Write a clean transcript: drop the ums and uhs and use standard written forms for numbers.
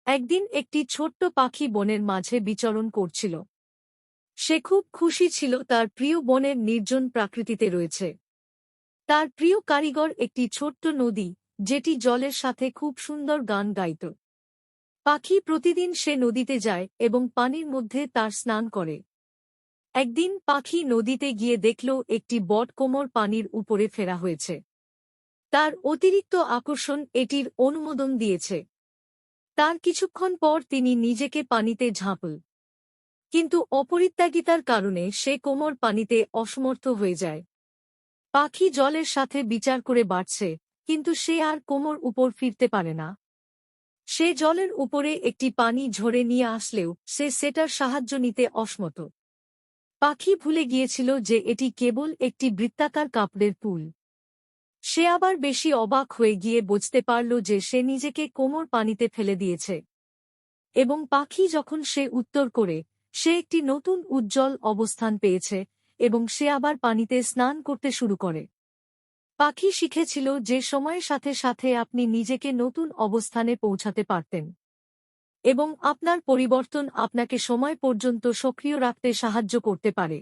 একদিন একটি ছোট্ট পাখি বনের মাঝে বিচরণ করছিল। সে খুব খুশি ছিল তার প্রিয় বনের নির্জন প্রাকৃতিতে রয়েছে। তার প্রিয় কারিগর একটি ছোট্ট নদী, যেটি জলের সাথে খুব সুন্দর গান গাইত। পাখি প্রতিদিন সে নদীতে যায় এবং পানির মধ্যে তার স্নান করে। একদিন পাখি নদীতে গিয়ে দেখল একটি বটকোমর পানির উপরে ফেরা হয়েছে। তার অতিরিক্ত আকর্ষণ এটির অনুমোদন দিয়েছে। তার কিছুক্ষণ পর তিনি নিজেকে পানিতে ঝাঁপল, কিন্তু অপরিত্যাগিতার কারণে সে কোমর পানিতে অসমর্থ হয়ে যায়। পাখি জলের সাথে বিচার করে বাড়ছে, কিন্তু সে আর কোমর উপর ফিরতে পারে না। সে জলের উপরে একটি পানি ঝরে নিয়ে আসলেও সে সেটার সাহায্য নিতে অসমর্থ। পাখি ভুলে গিয়েছিল যে এটি কেবল একটি বৃত্তাকার কাপড়ের পুল। সে আবার বেশি অবাক হয়ে গিয়ে বুঝতে পারল যে সে নিজেকে কোমর পানিতে ফেলে দিয়েছে। এবং পাখি যখন সে উত্তর করে, সে একটি নতুন উজ্জ্বল অবস্থান পেয়েছে এবং সে আবার পানিতে স্নান করতে শুরু করে। পাখি শিখেছিল যে সময়ের সাথে সাথে আপনি নিজেকে নতুন অবস্থানে পৌঁছাতে পারতেন, এবং আপনার পরিবর্তন আপনাকে সময় পর্যন্ত সক্রিয় রাখতে সাহায্য করতে পারে।